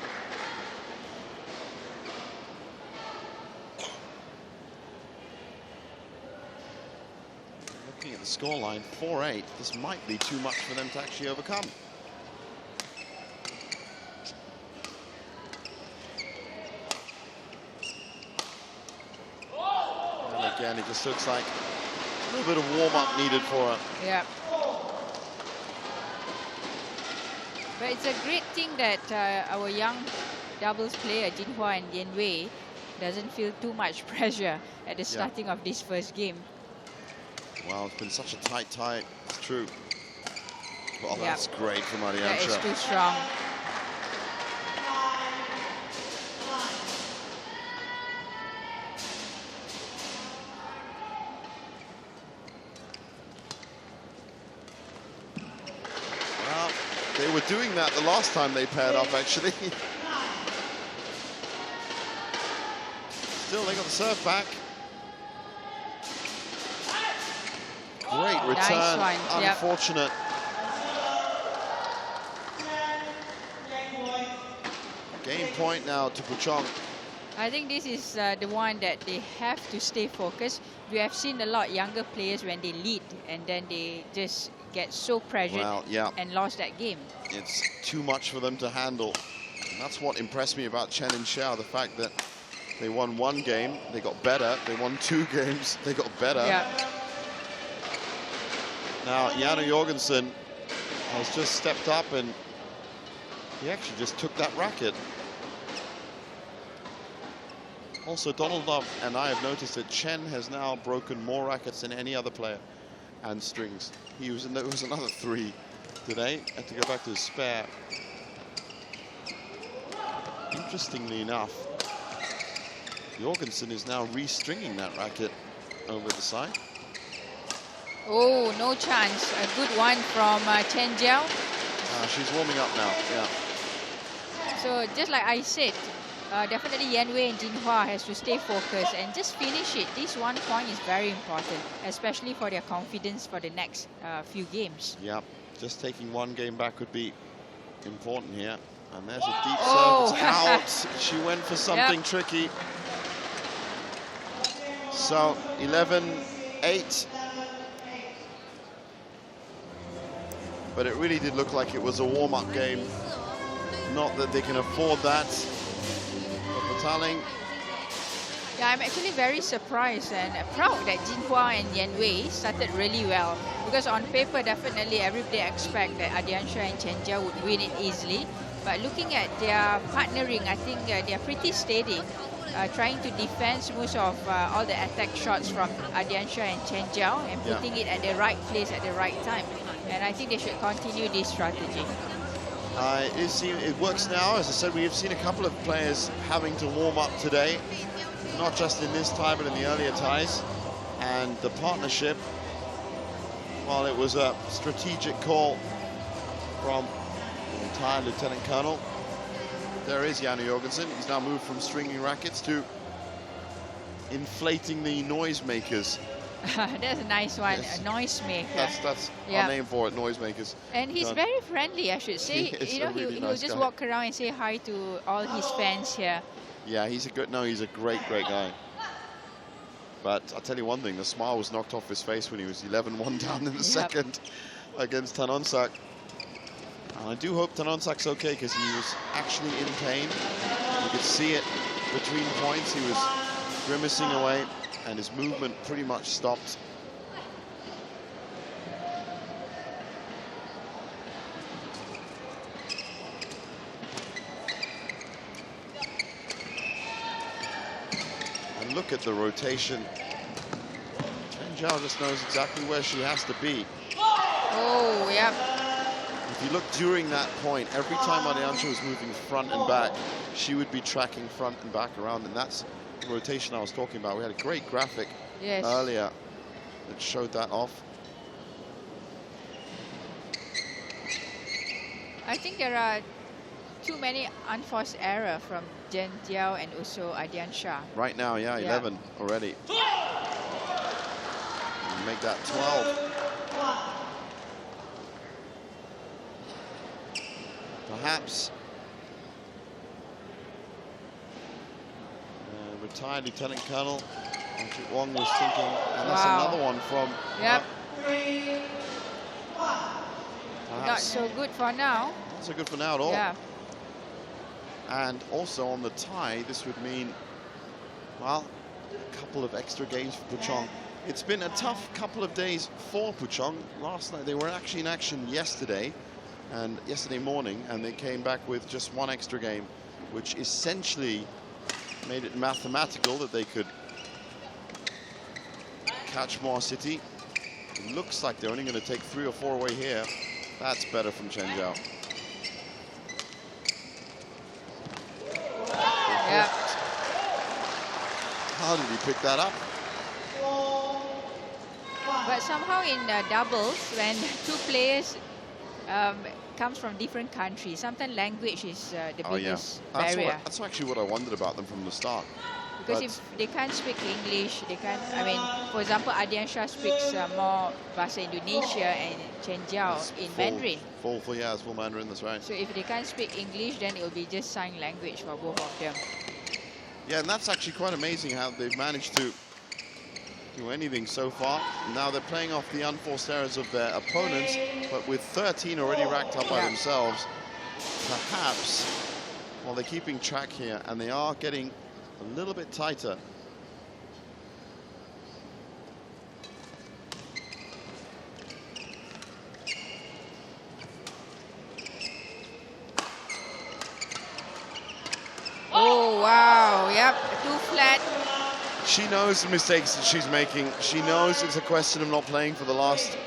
Looking at the scoreline, 4-8. This might be too much for them to actually overcome. And again, it just looks like a little bit of warm-up needed for her. Yeah. But it's a great thing that our young doubles player, Jinhua and Yan Wei, doesn't feel too much pressure at the starting of this first game. Wow, it's been such a tight tie. It's true. Well, that's great from Ardiansha. Yeah, it's too strong. Well, they were doing that the last time they paired up, actually. Still, they got the serve back. Great return, nice one. unfortunate. Game point now to Puchong. I think this is the one that they have to stay focused. We have seen a lot younger players when they lead and then they just get so pressured and lost that game. It's too much for them to handle. And that's what impressed me about Chen and Xiao, the fact that they won 1 game, they got better. They won 2 games, they got better. Yeah. Now, Janne Jorgensen has just stepped up and he actually just took that racket. Also, Donald Love and I have noticed that Chen has now broken more rackets than any other player and strings. There was another 3 today. Had to go back to his spare. Interestingly enough, Jorgensen is now restringing that racket over the side. Oh, no chance. A good one from Chen Jiao. She's warming up now, yeah. So just like I said, definitely Yan Wei and Jinhua has to stay focused and just finish it. This 1 point is very important, especially for their confidence for the next few games. Yeah, just taking 1 game back would be important here. And there's a deep Oh. service out. She went for something tricky. So 11-8. But it really did look like it was a warm-up game. Not that they can afford that. But Petaling. Yeah, I'm actually very surprised and proud that Jinhua and Yan Wei started really well. Because on paper, definitely everybody expect that Ardiansha and Chen Jiao would win it easily. But looking at their partnering, I think they're pretty steady. Trying to defend most of all the attack shots from Ardiansha and Chen Jiao and putting it at the right place at the right time. And I think they should continue this strategy. It works now. As I said, we have seen a couple of players having to warm up today, not just in this tie, but in the earlier ties. And the partnership, well, it was a strategic call from the retired Lieutenant Colonel. There is Janne Jorgensen. He's now moved from stringing rackets to inflating the noisemakers. That's a nice one, Yes. a noisemaker. That's our name for it, noisemakers. And he's very friendly, I should say. He is You know, a really he'll nice just guy. walk around and say hi to all his fans here. Yeah, he's a great guy. But I'll tell you one thing, the smile was knocked off his face when he was 11-1 down in the second against Tanonsak. And I do hope Tanonsak's okay, because he was actually in pain. You could see it between points. He was grimacing away, and his movement pretty much stopped. And look at the rotation. Chen Jiao just knows exactly where she has to be. Oh, yeah. If you look during that point, every time Ardiansha was moving front and back, she would be tracking front and back around, and that's the rotation I was talking about. We had a great graphic earlier that showed that off. I think there are too many unforced errors from Chen Jiao and also Ardiansha. Right now, 11 already. And make that 12. Perhaps retired Lieutenant Colonel Wong was thinking, and that's another one from. Not so good for now. Not so good for now at all. Yeah. And also on the tie, this would mean, well, a couple of extra games for Puchong. It's been a tough couple of days for Puchong. Last night, they were actually in action yesterday morning, and they came back with just 1 extra game, which essentially made it mathematical that they could catch Moa City. It looks like they're only going to take 3 or 4 away here. That's better from Chen Jiao. Yeah. How did he pick that up? But somehow in doubles, when 2 players comes from different countries, sometimes language is the biggest barrier. That's actually what I wondered about them from the start. Because if they can't speak English, they can't, I mean, for example, Ardiansha speaks more Bahasa Indonesia and Chen Jiao in Mandarin. It's full Mandarin, that's right. So if they can't speak English, then it will be just sign language for both of them. Yeah, and that's actually quite amazing how they've managed to do anything so far. Now they're playing off the unforced errors of their opponents, but with 13 already racked up by themselves, perhaps, well, they're keeping track here, and they are getting a little bit tighter. Oh, wow, yep, 2 flat. She knows the mistakes that she's making. She knows it's a question of not playing for the last,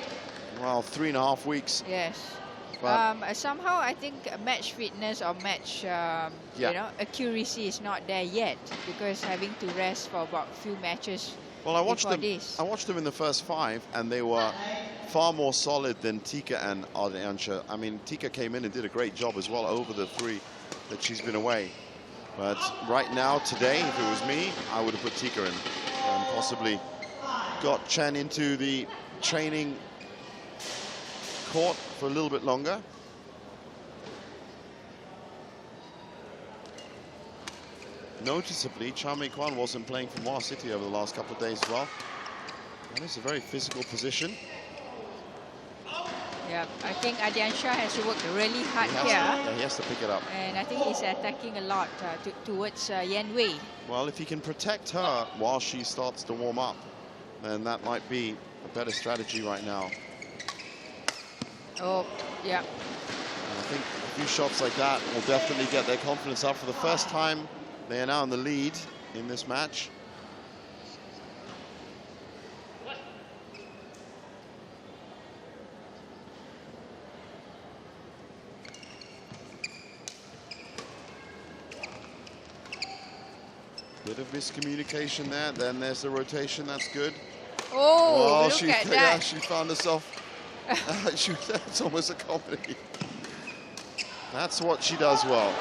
well, 3.5 weeks. Yes. But somehow I think match fitness or match you know, accuracy is not there yet, because having to rest for about a few matches Well, I watched them in the first 5, and they were far more solid than Tika and Ardiansha. I mean, Tika came in and did a great job as well over the 3 that she's been away. But right now, today, if it was me, I would have put Tika in and possibly got Chen into the training court for a little bit longer. Noticeably, Cha Mei-kwan wasn't playing for Moa City over the last couple of days as well. And it's a very physical position. Yeah, I think Ardiansha has to work really hard He has to pick it up. And I think he's attacking a lot towards Yan Wei. Well, if he can protect her while she starts to warm up, then that might be a better strategy right now. Oh, yeah. And I think a few shots like that will definitely get their confidence up. For the first time, they are now in the lead in this match. Bit of miscommunication there. Then there's the rotation. That's good. Oh, look at that. Yeah, she found herself. It's almost a comedy. That's what she does well.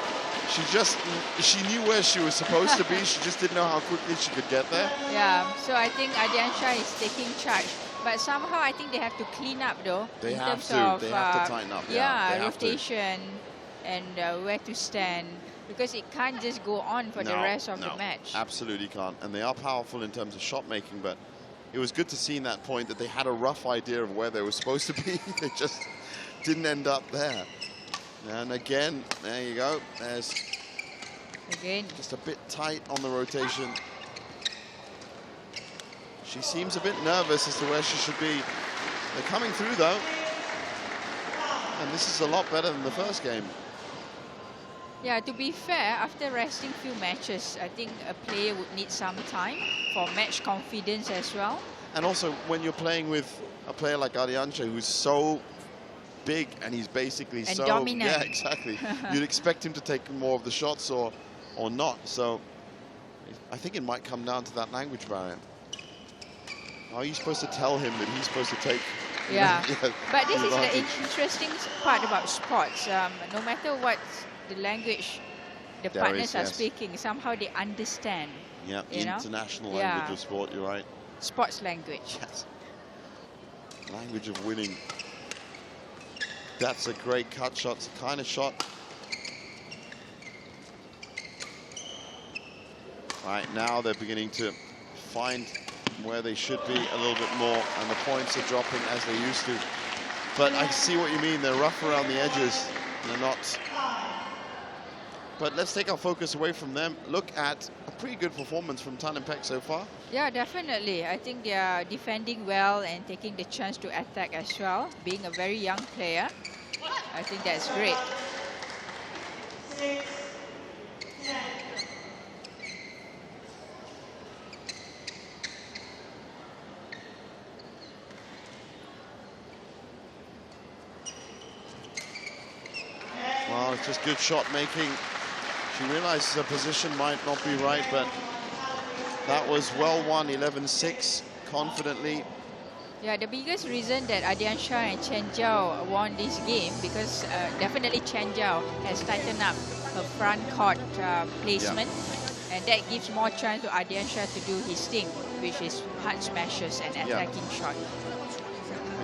She knew where she was supposed to be. She just didn't know how quickly she could get there. Yeah, so I think Ardiansha is taking charge. But somehow I think they have to clean up though. They have to tighten up. Yeah, rotation and where to stand. Because it can't just go on for the rest of the match. Absolutely can't. And they are powerful in terms of shot making, but it was good to see in that point that they had a rough idea of where they were supposed to be. They just didn't end up there. And again, there you go. There's just a bit tight on the rotation. She seems a bit nervous as to where she should be. They're coming through though. And this is a lot better than the first game. Yeah, to be fair, after resting few matches, I think a player would need some time for match confidence as well. And also, when you're playing with a player like Ardiansha, who's so big and he's basically and so dominant. Yeah, exactly. You'd expect him to take more of the shots or not. So I think it might come down to that language barrier. How are you supposed to tell him that he's supposed to take? Yeah, but this is the advantage? interesting part about sports. No matter what the language the partners are speaking, somehow they understand. Yeah, international language of sport, you're right. Sports language. Yes. Language of winning. That's a great cut shot. It's the kind of shot. Right now they're beginning to find where they should be a little bit more, and the points are dropping as they used to. But I see what you mean. They're rough around the edges. They're not. But let's take our focus away from them. Look at a pretty good performance from Tan and Peck so far. Yeah, definitely. I think they are defending well and taking the chance to attack as well. Being a very young player, I think that's great. Well, it's just good shot making. She realizes her position might not be right, but that was well won, 11-6, confidently. Yeah, the biggest reason that Ardiansha and Chen Jiao won this game, because definitely Chen Jiao has tightened up her front court placement, and that gives more chance to Ardiansha to do his thing, which is hard smashes and attacking shot.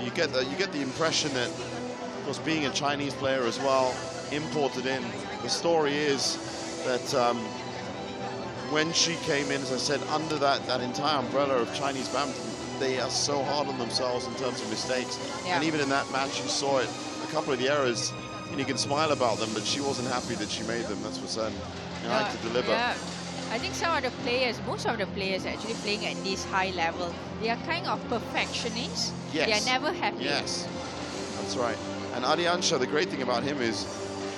You get the impression that, of course, being a Chinese player as well, imported in, the story is that when she came in, as I said, under that entire umbrella of Chinese badminton, they are so hard on themselves in terms of mistakes. Yeah. And even in that match, you saw it, a couple of the errors, and you can smile about them, but she wasn't happy that she made them, that's for certain. You know, had to deliver. Yeah. I think some of the players, most of the players actually playing at this high level, they are kind of perfectionists. Yes. They are never happy. Yes, that's right. And Ardiansha, the great thing about him is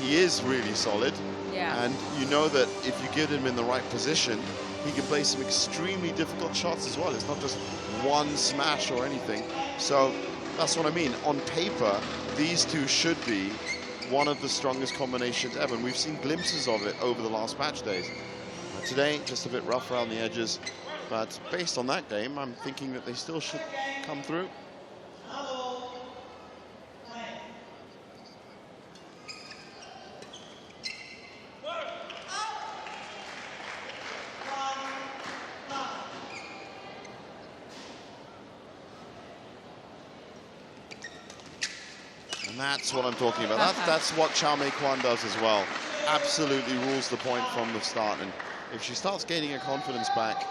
he is really solid. Yeah. And you know that if you get him in the right position, he can play some extremely difficult shots as well. It's not just one smash or anything. So that's what I mean. On paper, these two should be one of the strongest combinations ever. And we've seen glimpses of it over the last match days. Today, just a bit rough around the edges. But based on that game, I'm thinking that they still should come through. And that's what I'm talking about. That's what Chao Mei Kwan does as well. Absolutely rules the point from the start. And if she starts gaining her confidence back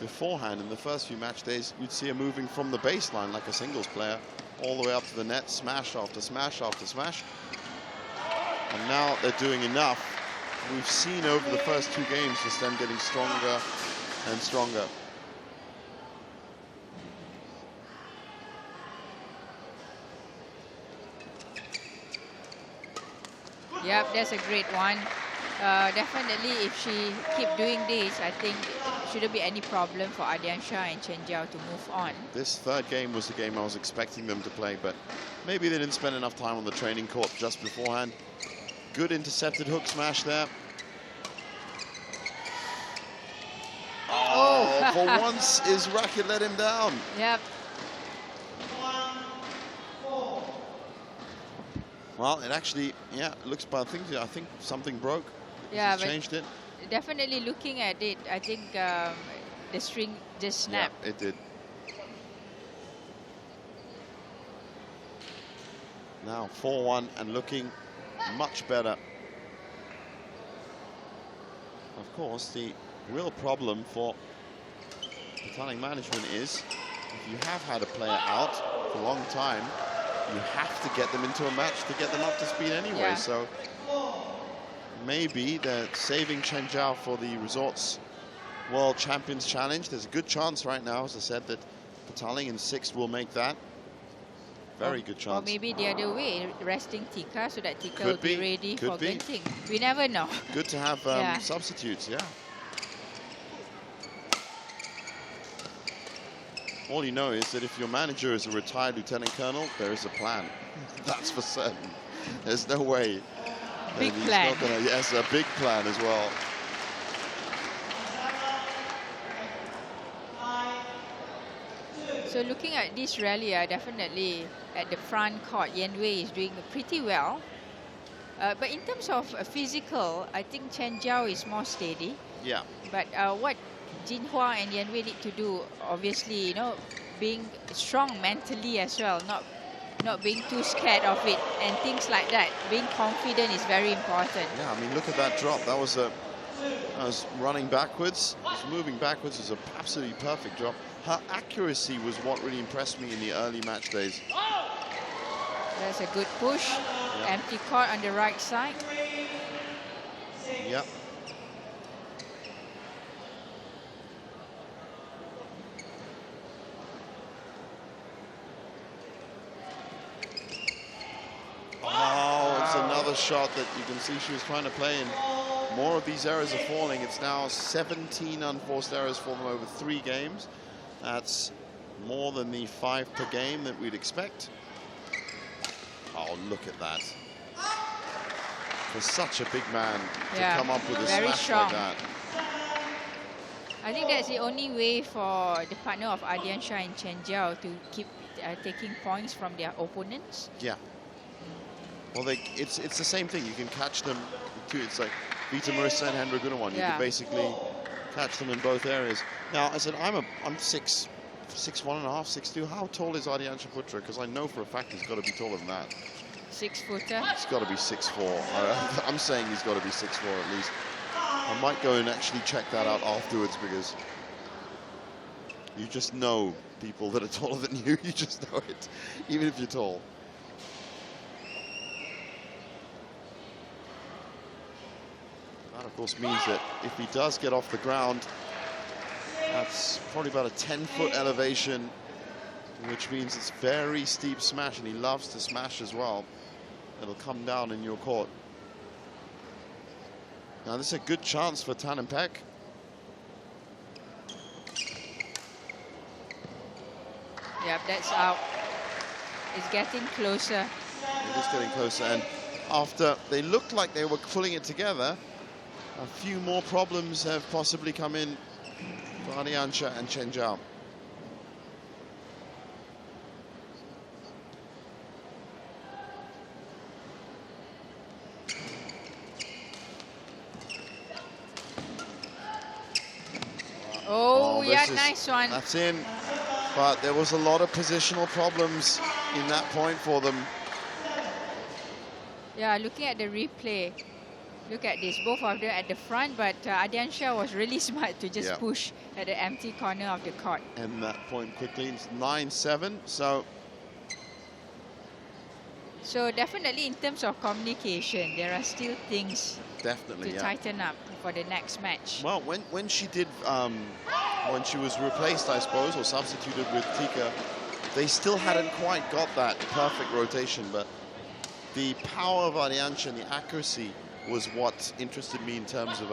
beforehand in the first few match days, you'd see her moving from the baseline like a singles player all the way up to the net, smash after smash after smash. And now they're doing enough. We've seen over the first 2 games just them getting stronger and stronger. Yep, that's a great one. Definitely, if she keep doing this, I think shouldn't be any problem for Ardiansha and Chen Jiao to move on. This third game was the game I was expecting them to play, but maybe they didn't spend enough time on the training court just beforehand. Good intercepted hook smash there. Oh, for once, his racket let him down. Yep. Well, it actually, yeah, it looks bad. I think something broke. Yeah, but changed it. Definitely looking at it, I think the string just snapped. Yeah, it did. Now 4-1 and looking much better. Of course, the real problem for Petaling management is if you have had a player out for a long time, you have to get them into a match to get them up to speed anyway. Yeah. So maybe they're saving Chen Jiao for the Resorts World Champions Challenge. There's a good chance right now, as I said, that Petaling in 6th will make that. Very good chance. Or maybe the other way, resting Tika so that Tika will be ready for Genting. We never know. Good to have substitutes, yeah. All you know is that if your manager is a retired lieutenant colonel, there is a plan. That's for certain. There's no way. Big plan. Yes, a big plan as well. So looking at this rally, definitely at the front court, Yan Wei is doing pretty well. But in terms of physical, I think Chen Jiao is more steady. Yeah. But what Jinhua and Yan Wei need to do, obviously, you know, being strong mentally as well, not being too scared of it and things like that. Being confident is very important. Yeah, I mean, look at that drop. That was running backwards. It was moving backwards. It was an absolutely perfect drop. Her accuracy was what really impressed me in the early match days. That's a good push. Yep. Empty court on the right side. Yep. Oh, it's another shot that you can see she was trying to play in. More of these errors are falling. It's now 17 unforced errors for them over 3 games. That's more than the 5 per game that we'd expect. Oh, look at that. For such a big man to come up with a smash strong. like that. I think that's the only way for the partner of Ardiansha and Chen Jiao to keep taking points from their opponents. Yeah. Well, it's the same thing. You can catch them too. It's like Vita Marissa and Hendra Gunawan. You can basically catch them in both areas. Now, I said I'm 6'1.5", 6'2". How tall is Ardiansha Putra? Because I know for a fact he's got to be taller than that. 6-footer. He's got to be 6'4". I'm saying he's got to be 6'4" at least. I might go and actually check that out afterwards because you just know people that are taller than you. You just know it, even if you're tall. That, of course, means that if he does get off the ground, that's probably about a 10-foot elevation, which means it's very steep smash, and he loves to smash as well. It'll come down in your court. Now, this is a good chance for Tan and Peck. Yep, that's out. It's getting closer. It is getting closer, and after they looked like they were pulling it together, A few more problems have possibly come in for Ariancha and Chen Zhao. Oh, yeah, nice one. That's in. But there was a lot of positional problems in that point for them. Yeah, looking at the replay, look at this. Both of them at the front, but Ariancha was really smart to just push at the empty corner of the court. And that point quickly, it's 9-7. So definitely in terms of communication, there are still things definitely to tighten up for the next match. Well, when she did, when she was replaced, I suppose, or substituted with Tika, they still hadn't quite got that perfect rotation, but the power of Ariancha and the accuracy was what interested me in terms of